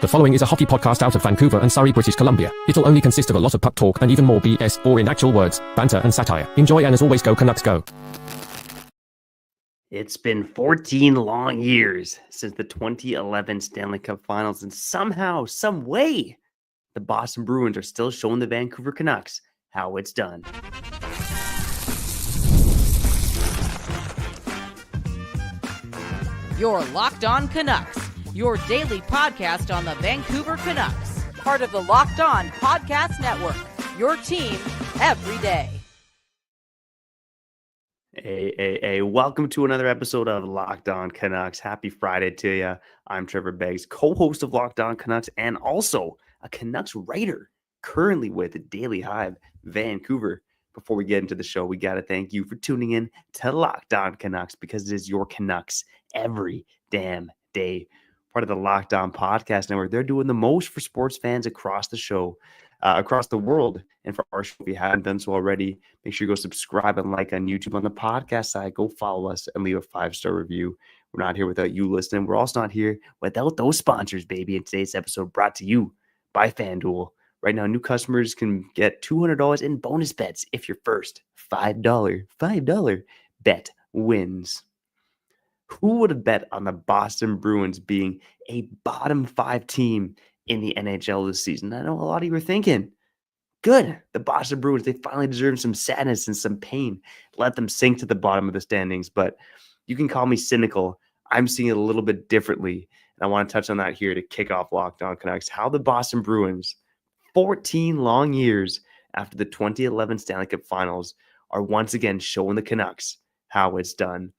The following is a hockey podcast out of Vancouver and Surrey, British Columbia. It'll only consist of a lot of puck talk and even more BS, or in actual words, banter and satire. Enjoy, and as always, go Canucks go. It's been 14 long years since the 2011 Stanley Cup Finals, and somehow, some way, the Boston Bruins are still showing the Vancouver Canucks how it's done. You're Locked On Canucks, your daily podcast on the Vancouver Canucks, part of the Locked On Podcast Network, your team every day. Hey, welcome to another episode of Locked On Canucks. Happy Friday to you. I'm Trevor Beggs, co-host of Locked On Canucks and also a Canucks writer currently with the Daily Hive Vancouver. Before we get into the show, we got to thank you for tuning in to Locked On Canucks because it is your Canucks every damn day. Part of the Locked On Podcast Network. They're doing the most for sports fans across the world. And for our show, if you haven't done so already, make sure you go subscribe and like on YouTube. On the podcast side, go follow us and leave a 5-star review. We're not here without you listening. We're also not here without those sponsors, baby. In today's episode, brought to you by FanDuel. Right now, new customers can get $200 in bonus bets if your first $5 bet wins. Who would have bet on the Boston Bruins being a bottom 5 team in the NHL this season? I know a lot of you are thinking, good, the Boston Bruins, they finally deserve some sadness and some pain. Let them sink to the bottom of the standings. But you can call me cynical. I'm seeing it a little bit differently. And I want to touch on that here to kick off Locked On Canucks. How the Boston Bruins, 14 long years after the 2011 Stanley Cup Finals, are once again showing the Canucks how it's done.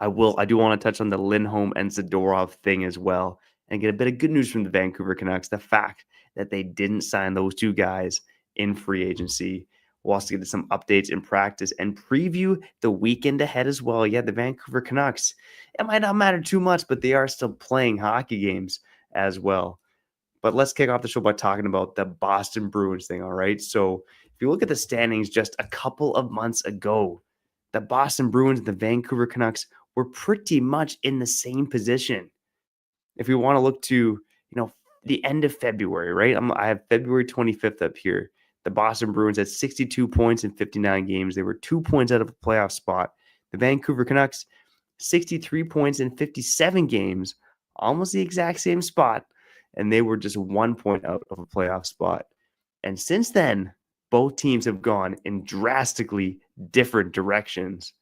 I do want to touch on the Lindholm and Zadorov thing as well and get a bit of good news from the Vancouver Canucks. The fact that they didn't sign those two guys in free agency. We'll also get to some updates in practice and preview the weekend ahead as well. Yeah, the Vancouver Canucks, it might not matter too much, but they are still playing hockey games as well. But let's kick off the show by talking about the Boston Bruins thing, all right? So if you look at the standings just a couple of months ago, the Boston Bruins and the Vancouver Canucks were pretty much in the same position. If we want to look to, the end of February, right? I have February 25th up here. The Boston Bruins had 62 points in 59 games. They were 2 points out of a playoff spot. The Vancouver Canucks, 63 points in 57 games, almost the exact same spot, and they were just 1 point out of a playoff spot. And since then, both teams have gone in drastically different directions.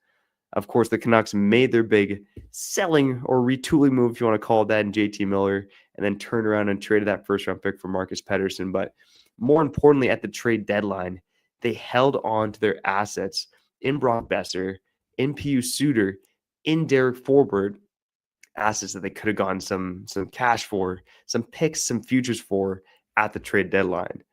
Of course, the Canucks made their big selling or retooling move, if you want to call it that, in JT Miller, and then turned around and traded that first-round pick for Marcus Pettersson. But more importantly, at the trade deadline, they held on to their assets in Brock Besser, in Pius Suter, in Derek Forbort, assets that they could have gotten some cash for, some picks, some futures for at the trade deadline.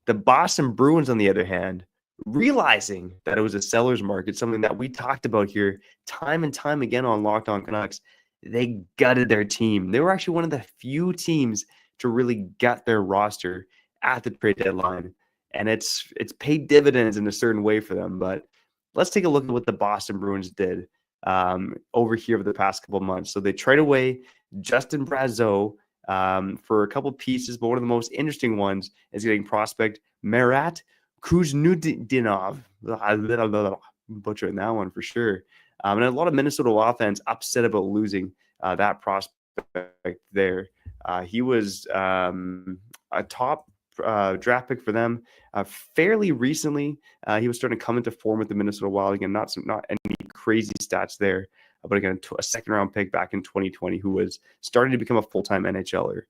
The Boston Bruins, on the other hand, realizing that it was a seller's market, something that we talked about here time and time again on Locked On Canucks, they gutted their team. They were actually one of the few teams to really gut their roster at the trade deadline. And it's paid dividends in a certain way for them. But let's take a look at what the Boston Bruins did over here over the past couple of months. So they trade away Justin Brazeau for a couple pieces, but one of the most interesting ones is getting prospect Marat Kuznetsov. Butchering that one for sure. And a lot of Minnesota offense upset about losing that prospect there. He was a top draft pick for them fairly recently. He was starting to come into form with the Minnesota Wild again. Not any crazy stats there, but again, a second-round pick back in 2020 who was starting to become a full-time NHLer.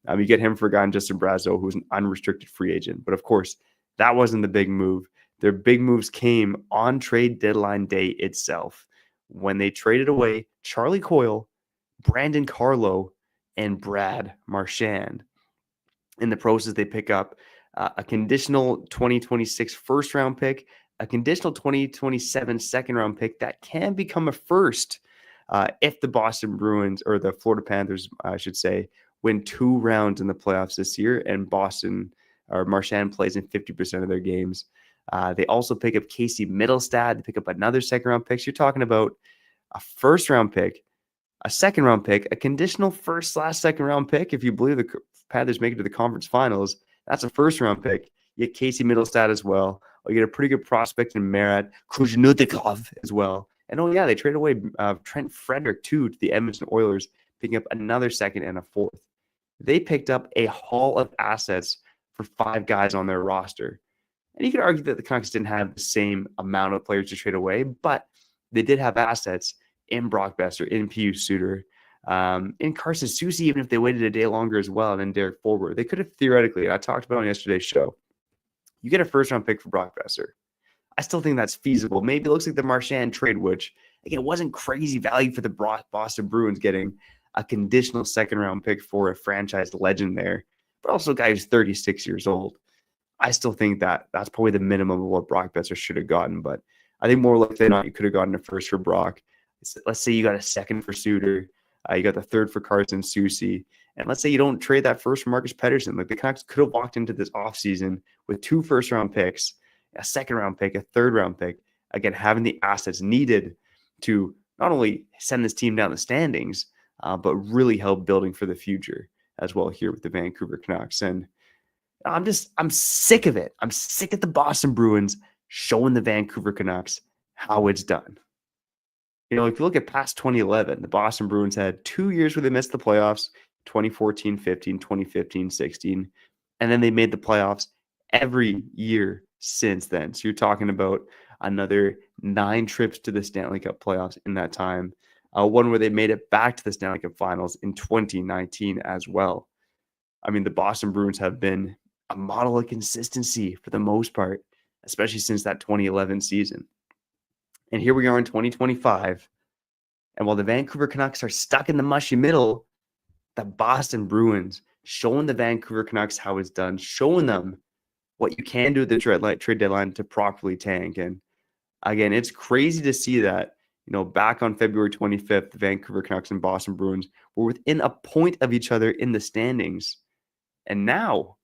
You get him for a guy in Justin Brazeau, who's an unrestricted free agent. But of course, that wasn't the big move. Their big moves came on trade deadline day itself when they traded away Charlie Coyle, Brandon Carlo, and Brad Marchand. In the process, they pick up a conditional 2026 first-round pick, a conditional 2027 second-round pick that can become a first if the Boston Bruins, or the Florida Panthers, I should say, win 2 rounds in the playoffs this year, and Marchand plays in 50% of their games. They also pick up Casey Middlestad. They pick up another second-round pick. So you're talking about a first-round pick, a second round pick, a conditional first/second round pick. If you believe the Panthers make it to the conference finals, that's a first round pick. You get Casey Middlestad as well. Or you get a pretty good prospect in Marat Kruzhnutikov as well. And oh yeah, they traded away Trent Frederick too to the Edmonton Oilers, picking up another second and a fourth. They picked up a haul of assets for 5 guys on their roster. And you could argue that the Canucks didn't have the same amount of players to trade away, but they did have assets in Brock Besser, in Pius Suter, in Carson Soucy, even if they waited a day longer as well, and in Derek Forbort. They could have theoretically, I talked about on yesterday's show, you get a first-round pick for Brock Besser. I still think that's feasible. Maybe it looks like the Marchand trade, which, again, wasn't crazy value for the Boston Bruins getting a conditional second-round pick for a franchise legend there, but also a guy who's 36 years old. I still think that that's probably the minimum of what Brock Besser should have gotten, but I think more likely than not, you could have gotten a first for Brock. Let's say you got a second for Suter, you got the third for Carson Soucy, and let's say you don't trade that first for Marcus Pettersson. Like, the Canucks could have walked into this offseason with 2 first-round picks, a second-round pick, a third-round pick, again, having the assets needed to not only send this team down the standings, but really help building for the future as well here with the Vancouver Canucks. And I'm sick of it. I'm sick of the Boston Bruins showing the Vancouver Canucks how it's done. You know, if you look at past 2011, the Boston Bruins had 2 years where they missed the playoffs, 2014-15, 2015-16, and then they made the playoffs every year since then. So you're talking about another 9 trips to the Stanley Cup playoffs in that time. One where they made it back to the Stanley Cup finals in 2019 as well. I mean, the Boston Bruins have been a model of consistency for the most part, especially since that 2011 season. And here we are in 2025. And while the Vancouver Canucks are stuck in the mushy middle, the Boston Bruins showing the Vancouver Canucks how it's done, showing them what you can do at the trade deadline to properly tank. And again, it's crazy to see that, you know, back on February 25th, the Vancouver Canucks and Boston Bruins were within a point of each other in the standings. And now,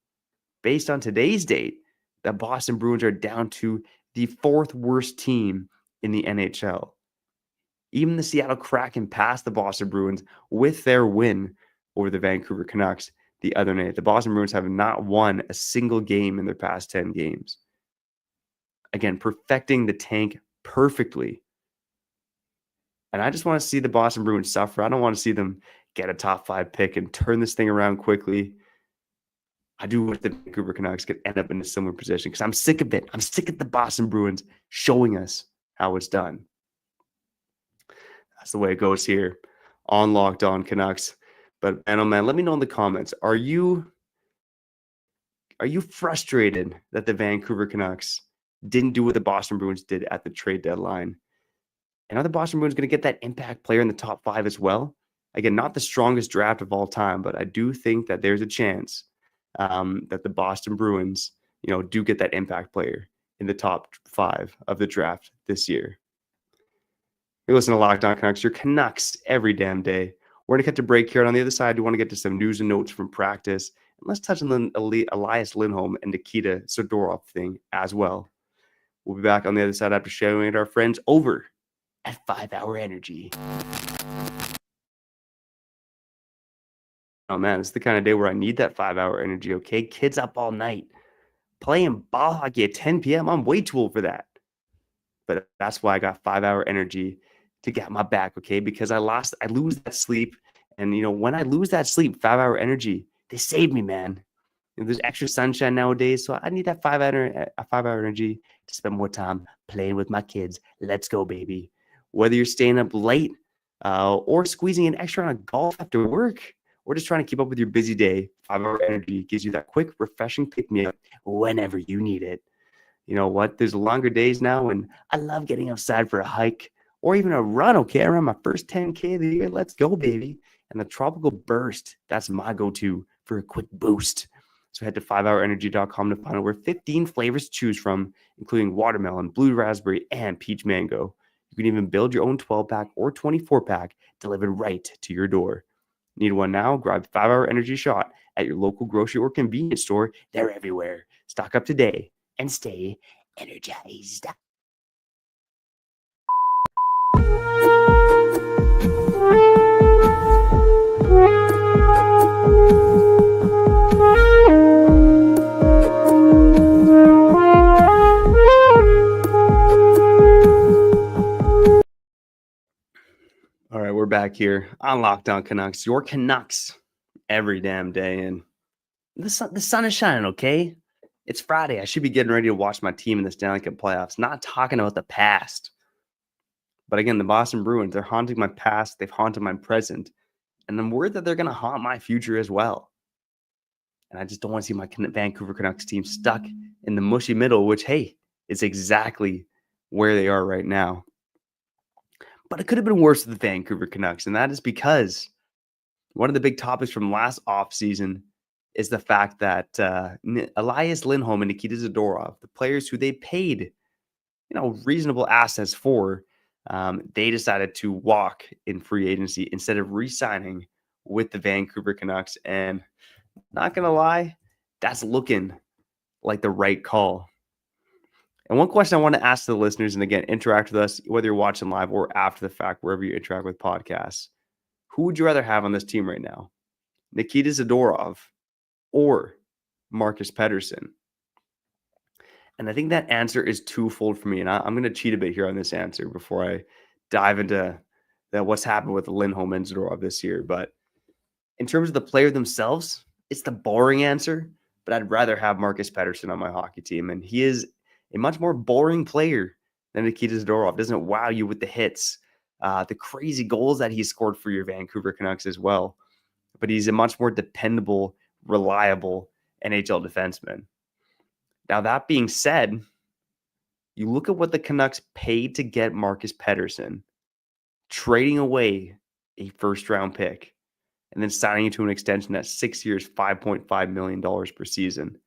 based on today's date, the Boston Bruins are down to the 4th worst team in the NHL. Even the Seattle Kraken passed the Boston Bruins with their win over the Vancouver Canucks the other night. The Boston Bruins have not won a single game in their past 10 games. Again, perfecting the tank perfectly. And I just want to see the Boston Bruins suffer. I don't want to see them get a top 5 pick and turn this thing around quickly. I do wish the Vancouver Canucks could end up in a similar position because I'm sick of it. I'm sick of the Boston Bruins showing us how it's done. That's the way it goes here on Locked On Canucks. But man, let me know in the comments. Are you frustrated that the Vancouver Canucks didn't do what the Boston Bruins did at the trade deadline? And are the Boston Bruins going to get that impact player in the top 5 as well? Again, not the strongest draft of all time, but I do think that there's a chance that the Boston Bruins, you know, do get that impact player in the top 5 of the draft this year. You listen to Locked On Canucks, your Canucks every damn day. We're going to cut to break here. And on the other side, we want to get to some news and notes from practice. And let's touch on the Elias Lindholm and Nikita Zadorov thing as well. We'll be back on the other side after sharing with our friends over at 5 Hour Energy. Oh man, it's the kind of day where I need that 5 Hour Energy, okay? Kids up all night, playing ball hockey at 10 p.m. I'm way too old for that. But that's why I got 5 Hour Energy to get my back, okay? Because I lose that sleep. And, you know, when I lose that sleep, 5 Hour Energy, they save me, man. You know, there's extra sunshine nowadays, so I need that 5 Hour Energy to spend more time playing with my kids. Let's go, baby. Whether you're staying up late or squeezing an extra round of golf after work, or just trying to keep up with your busy day, 5 Hour Energy gives you that quick, refreshing pick-me-up whenever you need it. You know what? There's longer days now, and I love getting outside for a hike or even a run, okay? I ran my first 10K of the year. Let's go, baby. And the Tropical Burst, that's my go-to for a quick boost. So head to 5hourenergy.com to find out where 15 flavors to choose from, including watermelon, blue raspberry, and peach mango. You can even build your own 12-pack or 24-pack delivered right to your door. Need one now? Grab 5 Hour Energy Shot at your local grocery or convenience store. They're everywhere. Stock up today and stay energized. All right, we're back here on Locked On Canucks, your Canucks every damn day. And the sun is shining, okay? It's Friday. I should be getting ready to watch my team in the Stanley Cup playoffs, not talking about the past. But again, the Boston Bruins, they're haunting my past. They've haunted my present. And I'm worried that they're going to haunt my future as well. And I just don't want to see my Vancouver Canucks team stuck in the mushy middle, which, hey, is exactly where they are right now. But it could have been worse with the Vancouver Canucks, and that is because one of the big topics from last offseason is the fact that Elias Lindholm and Nikita Zadorov, the players who they paid, reasonable assets for, they decided to walk in free agency instead of re-signing with the Vancouver Canucks. And not going to lie, that's looking like the right call. And one question I want to ask the listeners, and again, interact with us, whether you're watching live or after the fact, wherever you interact with podcasts, who would you rather have on this team right now? Nikita Zadorov or Marcus Pettersson? And I think that answer is twofold for me. And I'm going to cheat a bit here on this answer before I dive into what's happened with Lindholm and Zadorov this year. But in terms of the player themselves, it's the boring answer, but I'd rather have Marcus Pettersson on my hockey team. And he is a much more boring player than Nikita Zadorov. Doesn't wow you with the hits, the crazy goals that he scored for your Vancouver Canucks as well. But he's a much more dependable, reliable NHL defenseman. Now, that being said, you look at what the Canucks paid to get Marcus Pettersson, trading away a first-round pick, and then signing into an extension at 6 years, $5.5 million per season.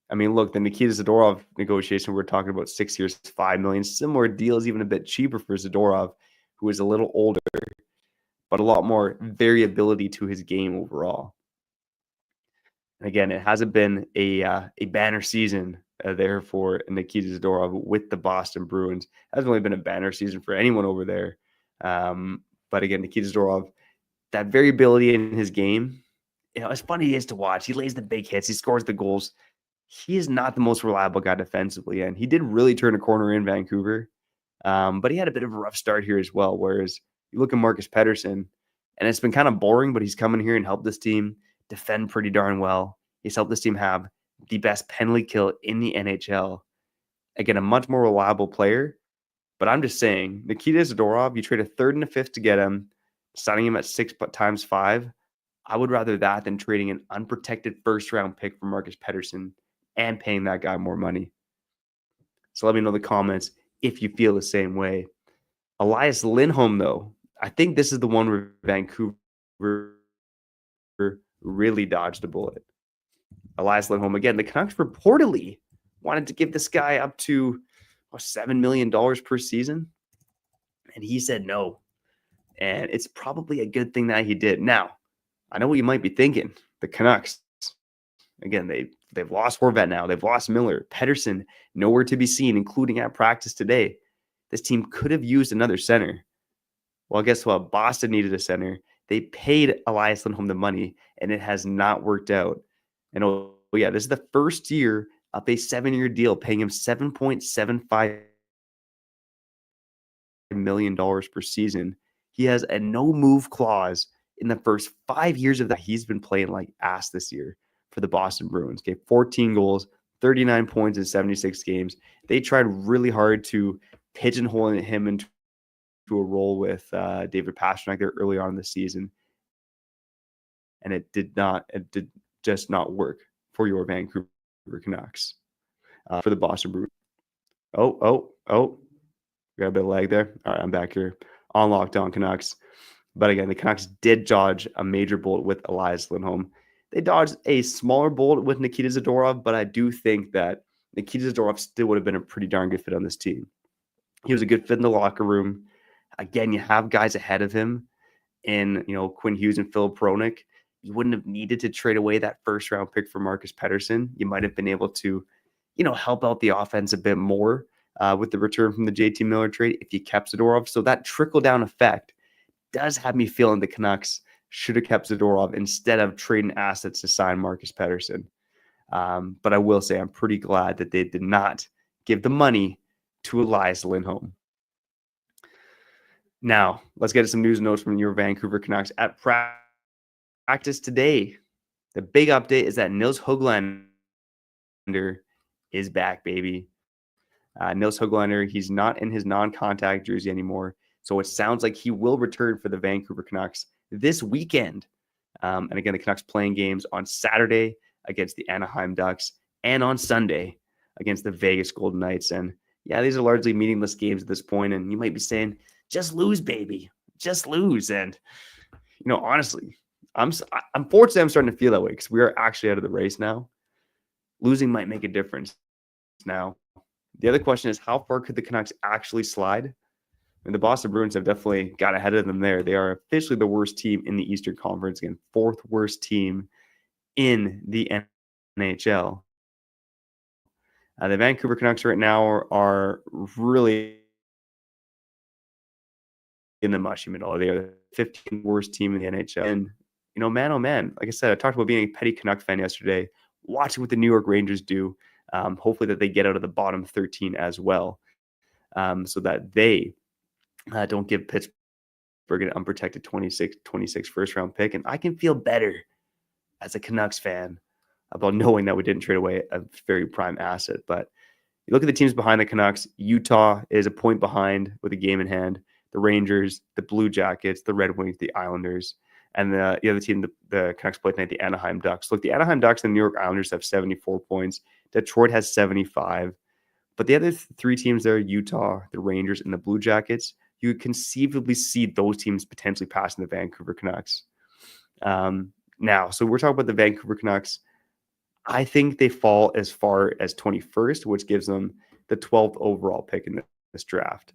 I mean, look, the Nikita Zadorov negotiation, we're talking about 6 years, $5 million. Similar deal is even a bit cheaper for Zadorov, who is a little older, but a lot more variability to his game overall. And again, it hasn't been a banner season there for Nikita Zadorov with the Boston Bruins. It hasn't really been a banner season for anyone over there. But again, Nikita Zadorov, that variability in his game, as funny he is to watch. He lays the big hits. He scores the goals. He is not the most reliable guy defensively, and he did really turn a corner in Vancouver. But he had a bit of a rough start here as well, whereas you look at Marcus Pettersson, and it's been kind of boring, but he's come in here and helped this team defend pretty darn well. He's helped this team have the best penalty kill in the NHL. Again, a much more reliable player, but I'm just saying, Nikita Zadorov, you trade a third and a fifth to get him, signing him at 6 times 5. I would rather that than trading an unprotected first-round pick for Marcus Pettersson and paying that guy more money. So let me know in the comments if you feel the same way. Elias Lindholm, though, I think this is the one where Vancouver really dodged a bullet. Elias Lindholm, again, the Canucks reportedly wanted to give this guy up to $7 million per season, and he said no. And it's probably a good thing that he did. Now, I know what you might be thinking. The Canucks, again, they've lost Horvat now. They've lost Miller. Pettersson, nowhere to be seen, including at practice today. This team could have used another center. Well, guess what? Boston needed a center. They paid Elias Lindholm the money, and it has not worked out. And this is the first year of a 7-year deal, paying him $7.75 million per season. He has a no-move clause in the first 5 years of that. He's been playing like ass this year for the Boston Bruins. Gave 14 goals, 39 points in 76 games. They tried really hard to pigeonhole him into a role with David Pastrnak there early on in the season. And it did just not work for your Vancouver Canucks. For the Boston Bruins. Oh. We got a bit of lag there. All right, I'm back here on Locked On Canucks. But again, the Canucks did dodge a major bullet with Elias Lindholm. They dodged a smaller bullet with Nikita Zadorov, but I do think that Nikita Zadorov still would have been a pretty darn good fit on this team. He was a good fit in the locker room. Again, you have guys ahead of him in, Quinn Hughes and Philip Hronek. You wouldn't have needed to trade away that first-round pick for Marcus Pettersson. You might have been able to, help out the offense a bit more with the return from the JT Miller trade if you kept Zadorov. So that trickle-down effect does have me feeling the Canucks should have kept Zadorov instead of trading assets to sign Marcus Pettersson. But I will say I'm pretty glad that they did not give the money to Elias Lindholm. Now, let's get some news and notes from your Vancouver Canucks at practice today. The big update is that Nils Höglander is back, baby. Nils Höglander, he's not in his non-contact jersey anymore. So it sounds like he will return for the Vancouver Canucks this weekend. And again, the Canucks playing games on Saturday against the Anaheim Ducks and on Sunday against the Vegas Golden Knights. And yeah, these are largely meaningless games at this point. And you might be saying, just lose, baby. Just lose. And, honestly, unfortunately, I'm starting to feel that way because we are actually out of the race now. Losing might make a difference now. The other question is, how far could the Canucks actually slide? And the Boston Bruins have definitely got ahead of them there. They are officially the worst team in the Eastern Conference, again, fourth worst team in the NHL. The Vancouver Canucks right now are really in the mushy middle. They are the 15th worst team in the NHL. And, man, oh man, like I said, I talked about being a petty Canuck fan yesterday, watching what the New York Rangers do. Hopefully that they get out of the bottom 13 as well, so that they don't give Pittsburgh an unprotected 26 first-round pick. And I can feel better as a Canucks fan about knowing that we didn't trade away a very prime asset. But you look at the teams behind the Canucks. Utah is a point behind with a game in hand. The Rangers, the Blue Jackets, the Red Wings, the Islanders, and the other team, the Canucks play tonight, the Anaheim Ducks. Look, the Anaheim Ducks and the New York Islanders have 74 points. Detroit has 75. But the other three teams there, Utah, the Rangers, and the Blue Jackets, you could conceivably see those teams potentially passing the Vancouver Canucks. Now, so we're talking about the Vancouver Canucks. I think they fall as far as 21st, which gives them the 12th overall pick in this draft.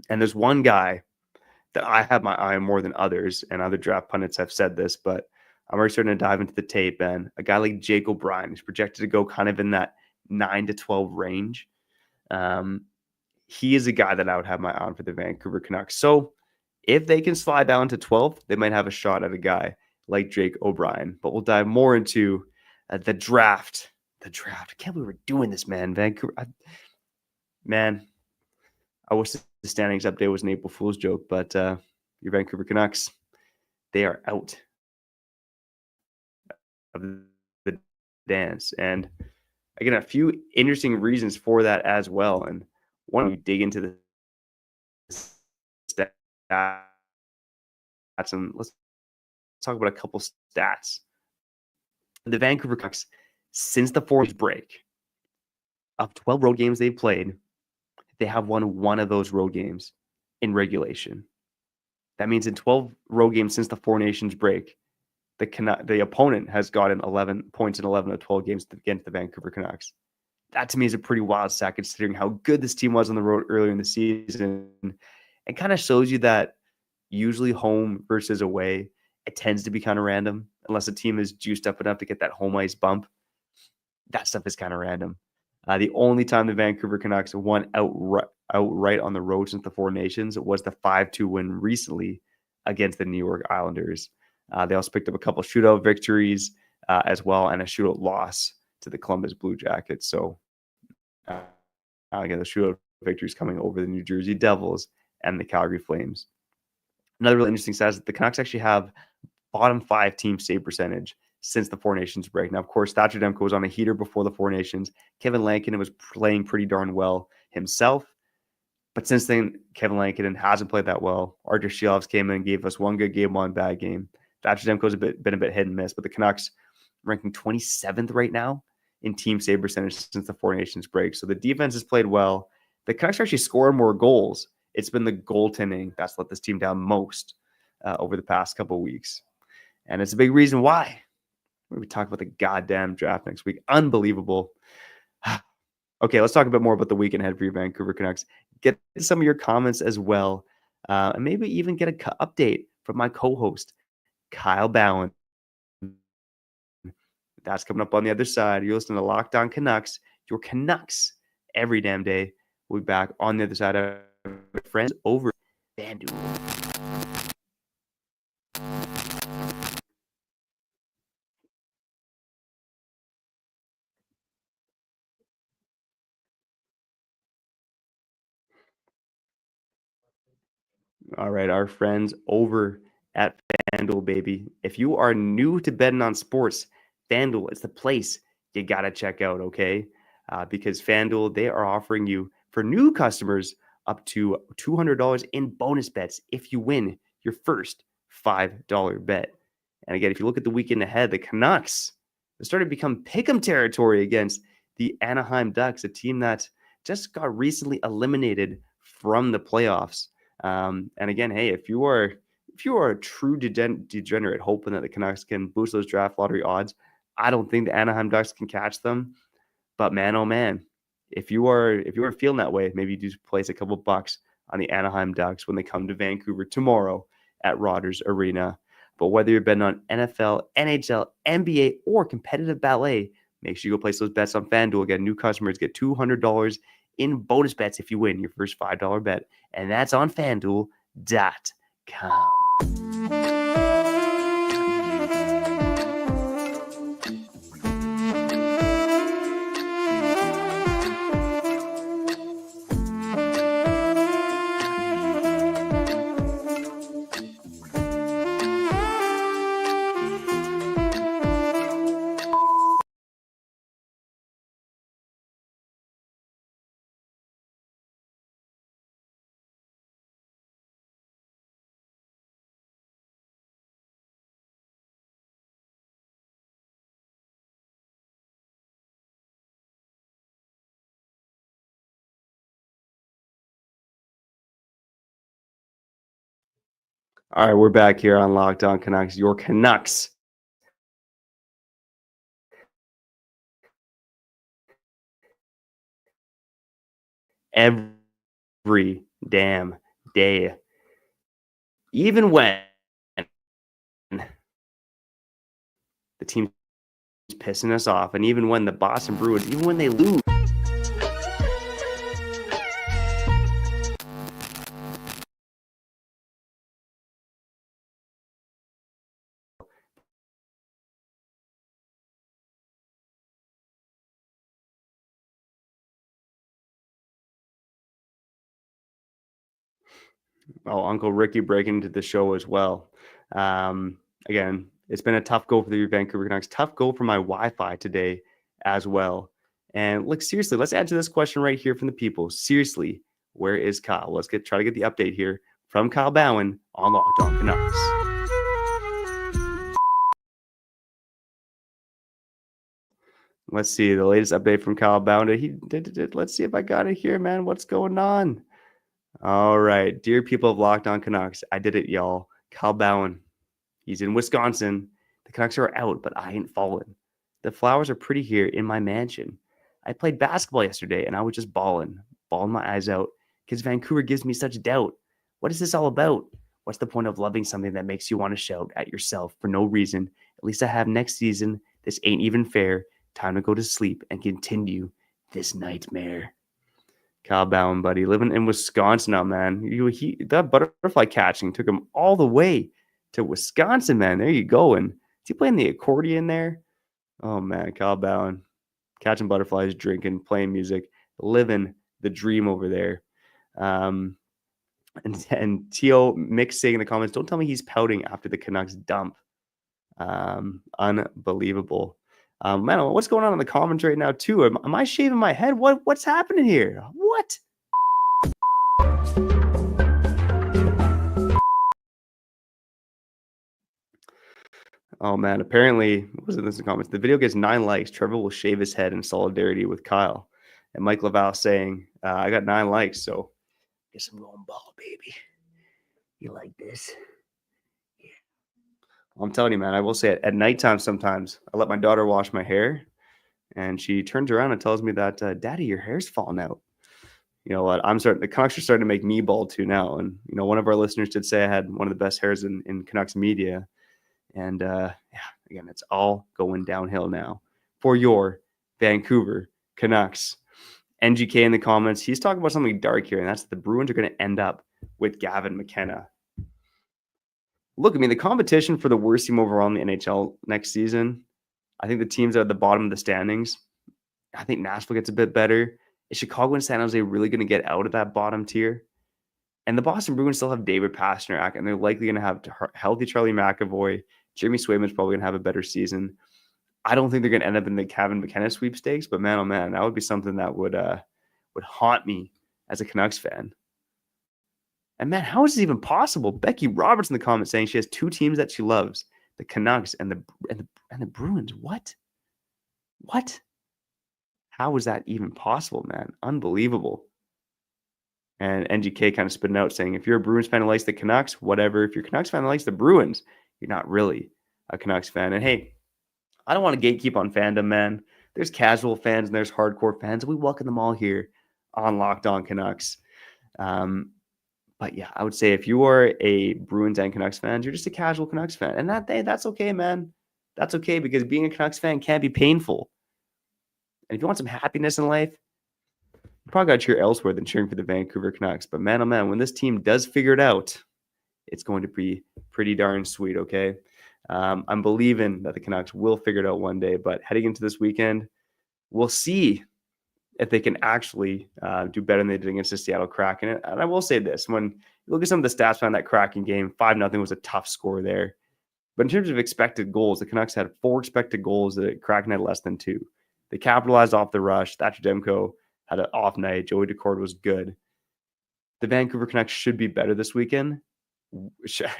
And there's one guy that I have my eye on more than others, and other draft pundits have said this, but I'm already starting to dive into the tape, and a guy like Jake O'Brien is projected to go kind of in that 9 to 12 range. He is a guy that I would have my eye on for the Vancouver Canucks. So if they can slide down to 12th, they might have a shot at a guy like Jake O'Brien. But we'll dive more into the draft. I can't believe we're doing this, man. Vancouver. I wish the standings update was an April Fool's joke, but your Vancouver Canucks, they are out of the dance. And again, a few interesting reasons for that as well. And one, you dig into the stats, and let's talk about a couple stats. The Vancouver Canucks, since the 4-week break, of 12 road games they've played, they have won one of those road games in regulation. That means in 12 road games since the Four Nations break, the opponent has gotten 11 points in 11 of 12 games against the Vancouver Canucks. That to me is a pretty wild stat considering how good this team was on the road earlier in the season. It kind of shows you that usually home versus away, it tends to be kind of random unless a team is juiced up enough to get that home ice bump. That stuff is kind of random. The only time the Vancouver Canucks won outright on the road since the Four Nations was the 5-2 win recently against the New York Islanders. They also picked up a couple shootout victories as well, and a shootout loss to the Columbus Blue Jackets. So again, the shootout victories coming over the New Jersey Devils and the Calgary Flames. Another really interesting stat is that the Canucks actually have bottom 5 team save percentage since the Four Nations break. Now, of course, Thatcher Demko was on a heater before the Four Nations. Kevin Lankinen was playing pretty darn well himself. But since then, Kevin Lankinen hasn't played that well. Artur Shilovs came in and gave us one good game, one bad game. Thatcher Demko's been a bit hit and miss, but the Canucks ranking 27th right now in team save percentage since the Four Nations break. So the defense has played well. The Canucks are actually scoring more goals. It's been the goaltending that's let this team down most over the past couple of weeks. And it's a big reason why. We talk about the goddamn draft next week. Unbelievable. Okay, let's talk a bit more about the weekend ahead for your Vancouver Canucks. Get some of your comments as well. And maybe even get an update from my co-host, Kyle Bowen. That's coming up on the other side. You're listening to Locked On Canucks, your Canucks every damn day. We'll be back on the other side of friends over FanDuel. All right, our friends over at FanDuel, baby. If you are new to betting on sports, FanDuel is the place you got to check out, okay? Because FanDuel, they are offering you, for new customers, up to $200 in bonus bets if you win your first $5 bet. And again, if you look at the weekend ahead, the Canucks have started to become pick'em territory against the Anaheim Ducks, a team that just got recently eliminated from the playoffs. And again, hey, if you are a true degenerate hoping that the Canucks can boost those draft lottery odds, I don't think the Anaheim Ducks can catch them. But man, oh man, if you are feeling that way, maybe you do place a couple bucks on the Anaheim Ducks when they come to Vancouver tomorrow at Rogers Arena. But whether you're betting on NFL, NHL, NBA, or competitive ballet, make sure you go place those bets on FanDuel. Again, new customers get $200 in bonus bets if you win your first $5 bet. And that's on FanDuel.com. All right, we're back here on Locked On Canucks. Your Canucks every damn day. Even when the team's pissing us off, and even when the Boston Bruins, even when they lose. Oh, Uncle Ricky breaking into the show as well. Again, it's been a tough go for the Vancouver Canucks. Tough go for my Wi-Fi today as well. And look, seriously, let's answer this question right here from the people. Seriously, where is Kyle? Let's try to get the update here from Kyle Bowen on Locked On Canucks. Let's see the latest update from Kyle Bowen. Let's see if I got it here, man. What's going on? All right, dear people of Locked On Canucks, I did it, y'all. Kyle Bowen, he's in Wisconsin. The Canucks are out, but I ain't falling. The flowers are pretty here in my mansion. I played basketball yesterday, and I was just bawling my eyes out, because Vancouver gives me such doubt. What is this all about? What's the point of loving something that makes you want to shout at yourself for no reason? At least I have next season. This ain't even fair. Time to go to sleep and continue this nightmare. Kyle Bowen, buddy, living in Wisconsin now, man. That butterfly catching took him all the way to Wisconsin, man. There you go. And is he playing the accordion there? Oh, man, Kyle Bowen. Catching butterflies, drinking, playing music, living the dream over there. And T.O. Mick saying in the comments, don't tell me he's pouting after the Canucks dump. Unbelievable. Man, what's going on in the comments right now, too? Am I shaving my head? What's happening here? What? Oh, man. Apparently, what was it in the comments? The video gets 9 likes. Trevor will shave his head in solidarity with Kyle. And Mike Laval saying, I got 9 likes, so guess I'm going bald, baby. You like this? Yeah. Well, I'm telling you, man, I will say it. At nighttime sometimes, I let my daughter wash my hair, and she turns around and tells me that, Daddy, your hair's falling out. You know what? The Canucks are starting to make me bald too now. And, you know, one of our listeners did say I had one of the best hairs in Canucks media. And, yeah, again, it's all going downhill now for your Vancouver Canucks. NGK in the comments, he's talking about something dark here, and that's the Bruins are going to end up with Gavin McKenna. Look, I mean, the competition for the worst team overall in the NHL next season, I think the teams at the bottom of the standings, I think Nashville gets a bit better. Is Chicago and San Jose really going to get out of that bottom tier? And the Boston Bruins still have David Pastrnak, and they're likely going to have healthy Charlie McAvoy. Jeremy Swayman's probably going to have a better season. I don't think they're going to end up in the Kevin McKenna sweepstakes, but man, oh man, that would be something that would haunt me as a Canucks fan. And man, how is this even possible? Becky Roberts in the comments saying she has two teams that she loves: the Canucks and the Bruins. What? How is that even possible, man? Unbelievable. And NGK kind of spitting out saying, if you're a Bruins fan who likes the Canucks, whatever. If you're a Canucks fan who likes the Bruins, you're not really a Canucks fan. And hey, I don't want to gatekeep on fandom, man. There's casual fans and there's hardcore fans. We welcome them all here on Locked On Canucks. But yeah, I would say if you are a Bruins and Canucks fan, you're just a casual Canucks fan. And that's okay, man. That's okay, because being a Canucks fan can be painful. And if you want some happiness in life, you probably got to cheer elsewhere than cheering for the Vancouver Canucks. But man, oh man, when this team does figure it out, it's going to be pretty darn sweet, okay? I'm believing that the Canucks will figure it out one day, but heading into this weekend, we'll see if they can actually do better than they did against the Seattle Kraken. And I will say this, when you look at some of the stats behind that Kraken game, 5-0 was a tough score there. But in terms of expected goals, the Canucks had 4 expected goals. The Kraken had less than 2. They capitalized off the rush. Thatcher Demko had an off night. Joey Decord was good. The Vancouver Canucks should be better this weekend.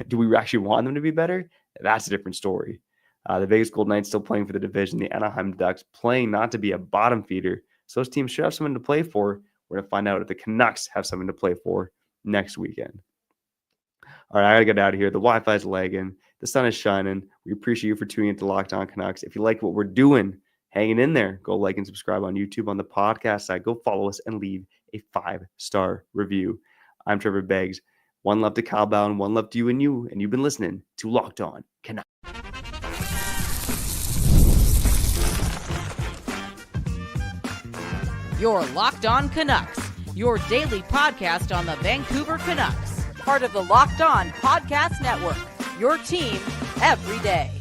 Do we actually want them to be better? That's a different story. The Vegas Golden Knights still playing for the division. The Anaheim Ducks playing not to be a bottom feeder. So those teams should have something to play for. We're going to find out if the Canucks have something to play for next weekend. All right, I got to get out of here. The Wi-Fi is lagging. The sun is shining. We appreciate you for tuning into Locked On Canucks. If you like what we're doing, hanging in there, go like and subscribe on YouTube. On the podcast side, go follow us and leave a 5-star review. I'm Trevor Beggs. One love to Kyle Bowden, one love to you, and you've been listening to Locked On Canucks. Your Locked On Canucks, your daily podcast on the Vancouver Canucks, part of the Locked On Podcast Network, your team every day.